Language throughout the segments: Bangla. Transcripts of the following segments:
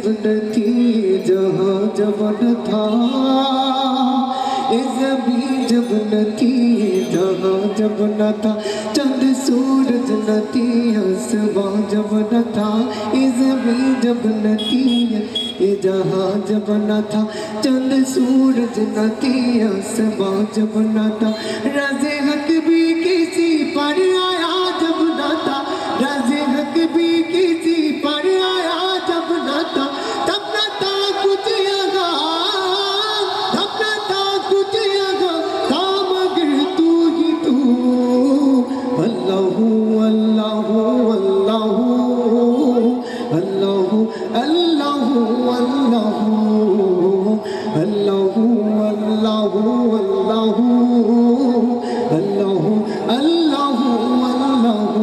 न थी जहाँ जब न था, ये ज़मीं जब न थी जहाँ जब न था, चंद सूरज न थी आसमां जब न था, ये ज़मीं जब न थी ये जहाँ जब न था, चंद सूरज न थी आसमां जब न था, राज़े हक भी किसी पर आया जब न था, राज़े हक भी किसी पर आया जब न था, तब न था कुछ यहाँ, तब न था कुछ यहाँ, था मगर तू ही तू। अल्लाहू अल्लाहू अल्लाहू अल्लाहू अल्लाहू अल्लाहू अल्लाहू अल्लाहू अल्लाहू अल्लाहू अल्लाहू,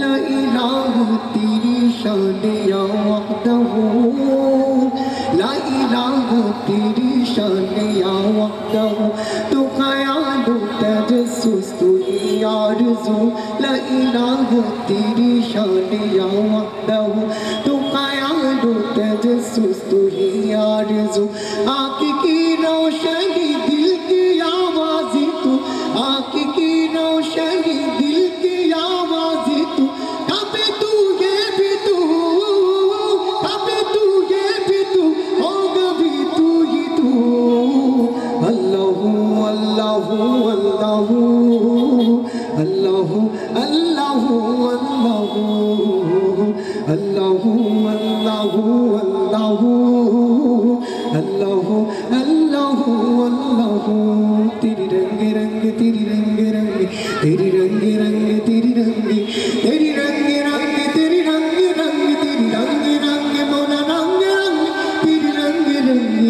ला इलाहा तेरी शान या वहदहू, ला इलाहा तेरी शान या वहदहू, तू ख्याल तजस्सुस तू ही आरज़ू, ला इलाहा तेरी शान या वहदहू, तू ख्याल तजस्सुस तू ही आरज़ू, आँख की रोशनी दिल की आवाज़ तू, आँख की रोशनी दिल की आवाज़ तू, कभी तू ये भी तू, कभी तू ये भी तू, होगा भी तू ही तू। अल्लाहू अल्लाहू अल्लाहू अल्लाहू अल्लाहू अल्लाहू अल्लाहू अल्लाहू अल्लाहू अल्लाहू अल्लाहू, तेरी रंग रंग तेरी रंग रंग तेरी रंग रंग तेरी रंग तेरी रंग रंग तेरी रंग रंग तेरी रंग रंग मौला रंग रंग तेरी रंग रंग,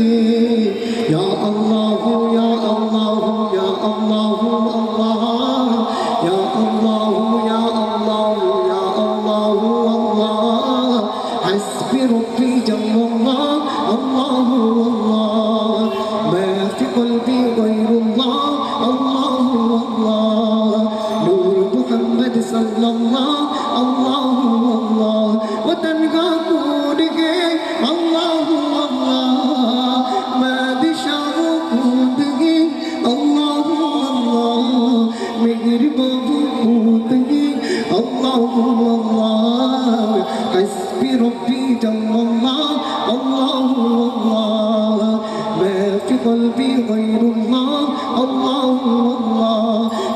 या अल्लाह या अल्लाह या अल्लाह अल्लाह, या अल्लाह या अल्लाह या अल्लाह अल्लाह, हस्बी रब्बी जल्लल्लाह अल्लाह अल्लाह, मा फी क़ल्बी गैरुल्लाह अल्लाह अल्लाह, नूर मुहम्मद सल्लल्लाह अल्लाह अल्लाह, वतन का कूद के अल्लाह अल्लाह, बादशाह कूद के अल्लाह अल्लाह, मेहरबान कूद के अल्लाह अल्लाह, हस्बी रब्बी जल्लल्लाह अल्लाह अल्लाह, मा फी क़ल्बी गैरुल्लाह अल्लाह अल्लाह,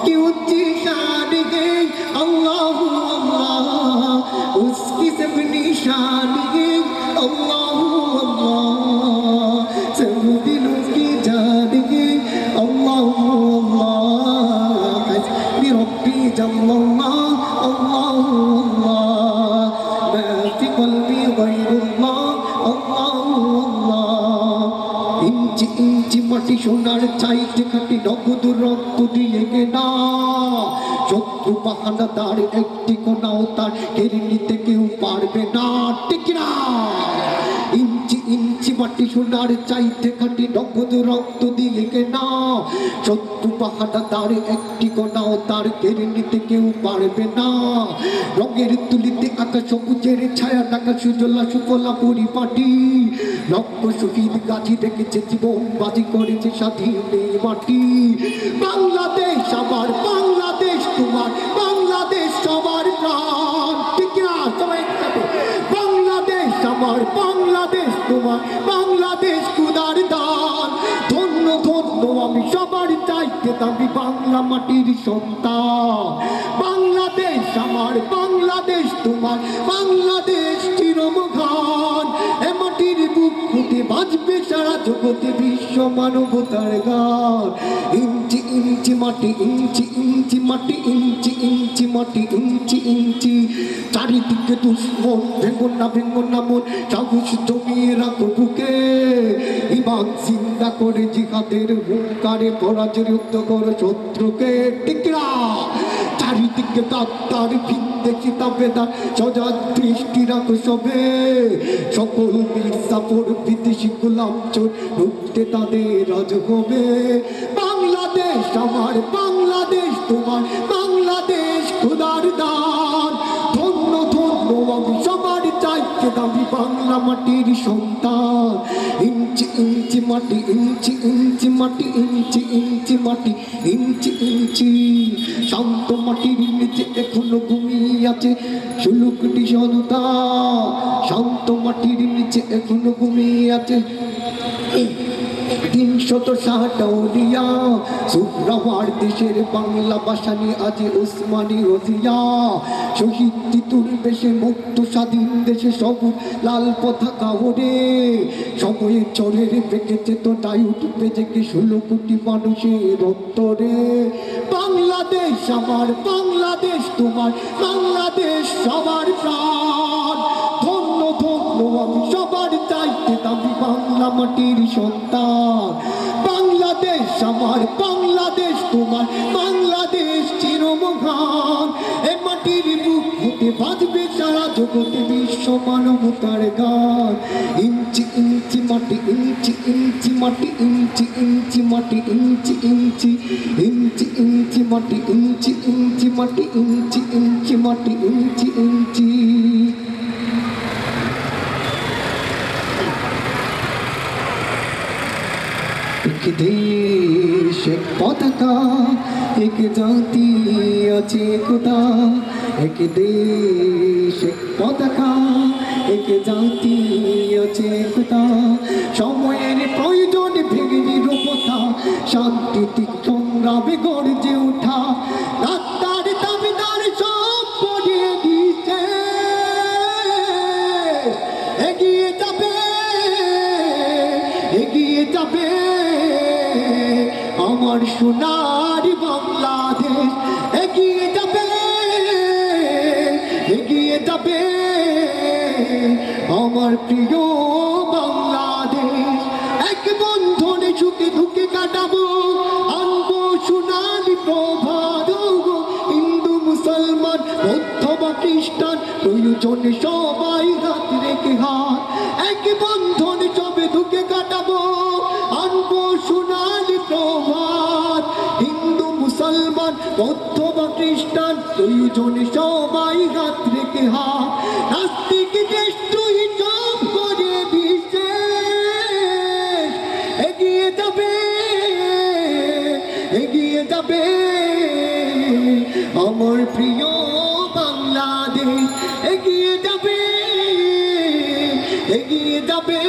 कि ऊंची शान है अल्लाह अल्लाह, उसकी सब निशान है अल्लाह अल्लाह, सब दिलों की जान है अल्लाह अल्लाह, हस्बी रब्बी जल्लल्लाह अल्लाह अल्लाह, मा फी क़ल्बी गैरुल्लाह अल्लाह अल्लाह, इंची इंची माटी सोनार चाইতে খাঁটি নগদ রক্ত দিয়ে কেনা, শত্রু বাহানা তার একটি কোনাও তার কেড়ে নিতে কেউ পারবে না, ঠিক না? ইঞ্চি ইঞ্চি মাটি সোনার চাইতে খাঁটি নগদ রক্ত দিয়ে কেনা, শত্রু বাহানা তার একটি কোনাও তার কেড়ে নিতে কেউ পারবে না, রঙের তুলিতে আঁকা সবুজের ছায়া ঢাকা সুজলা সুফলা পরিপাটি, লক্ষ শহীদ গাজী রেখেছে জীবন বাজি করেছে স্বাধীন এই মাটি, বাংলাদেশ আমার বাংলাদেশ তোমার বাংলাদেশ সবার প্রাণ, ঠিক না? সবাই একসাথে, বাংলাদেশ আমার বাংলাদেশ তোমার বাংলাদেশ খোদার দান, ধন্য ধন্য আমি সবার চাইতে দামি বাংলা মাটির সন্তান, বাংলাদেশ আমার বাংলাদেশ তোমার বাংলাদেশ চিরমহান, এ মাটির বুক ফুটে বাজবে সারা জগতে বিশ্ব মানবতার গান, ইঞ্চি ইঞ্চি মাটি ইঞ্চি ইঞ্চি মাটি ইঞ্চি ইঞ্চি মাটি ইঞ্চি ইঞ্চি, চারিদিকে দুশ্মন ভেঙো না মন, সাহস জমিয়ে রাখো বুকে, ইমান জিন্দা করে জিহাদের হুঙ্কারে পরাজয়যুক্ত করো শত্রুকে, ঠিক না? চারিদিকে ডাক্তার ভিনদেশি তাবেদার সজাগ দৃষ্টি রাখো সবে, সকল মির্জাপুর বিদেশি গোলাম চোর রুখতে তাদের আজ হবে, বাংলাদেশ আমার বাংলাদেশ তোমার বাংলাদেশ খোদার দান, ধন্য ধন্য আমি সবার চাইতে চাইতে দামি বাংলা মাটির সন্তান। ইঞ্চি ইঞ্চি মাটি, ইঞ্চি ইঞ্চি মাটি, ইঞ্চি ইঞ্চি মাটি, ইঞ্চি ইঞ্চি শান্ত মাটির নিচে এখনো ঘুমিয়ে আছে 16টি সন্তান। শান্ত মাটির নিচে এখনো ঘুমিয়ে আছে 360 উলিয়া। শুক্রবার দেশের বাংলা ভাষা নিয়ে আজ ওসমানী রজিয়া। শহীদ তিতুর বেশে মুক্ত স্বাধীন দেশে সবুজ লাল পতাকা ওড়ে। সময়ের চরের পেকেছে তো তাই উঠবে জেগে 16 কোটি মানুষের অন্তরে। বাংলাদেশ আমার, বাংলাদেশ তোমার, বাংলাদেশ সবার প্রাণ। ধন্য ধন্য আমি সবার চাইতে দামি বাংলা মাটির সন্তান। বাংলাদেশ আমার, বাংলাদেশ তোমার, বাংলাদেশ চিরমহান। এ মাটির বুক হতে বাজবে সারা জগতে বিশ্ব মানবতার গান। ইঞ্চি ইঞ্চি মাটি, ইঞ্চি ইঞ্চি মাটি, ইঞ্চি ইঞ্চি মাটি, ইঞ্চি ইঞ্চি ইঞ্চি ইঞ্চি মাটি, ইঞ্চি ইঞ্চি মাটি, ইঞ্চি ইঞ্চি মাটি, ইঞ্চি ইঞ্চি। एक देश एक पताका, एक जाति আছে একতা। एक देश एक पताका, एक জাতি আছে একতা। সময়ের প্রয়োজন ভেঙে নিরবতা, শান্তিতে সংগ্রামে গর্জে ওঠা। ডাক্তার দাবিদার সব পড়িয়ে দিয়েছে, এগিয়ে যাবে, এগিয়ে যাবে আমার সোনার বাংলাদেশ। এগিয়ে যাবে, এগিয়ে যাবে আমার প্রিয় বাংলাদেশ। এক বন্ধনে সুখে দুঃখে কাটাবো, আনবো সোনালি প্রভাত। হিন্দু মুসলমান বৌদ্ধ বা খ্রিস্টান প্রয়োজনে সবাই হাত রেখে হাত। এক বন্ধনে সবে দুঃখে কাটাবো, আনবো সোনালি প্রভাত। হিন্দু মুসলমান বৌদ্ধ বা খ্রিস্টান প্রয়োজনে সবাই হাত রেখে হাত। নাস্তিক দেশ তুই সব করে বিশেষ, এগিয়ে যাবে, এগিয়ে যাবে আমার প্রিয় বাংলাদেশ। এগিয়ে যাবে, এগিয়ে যাবে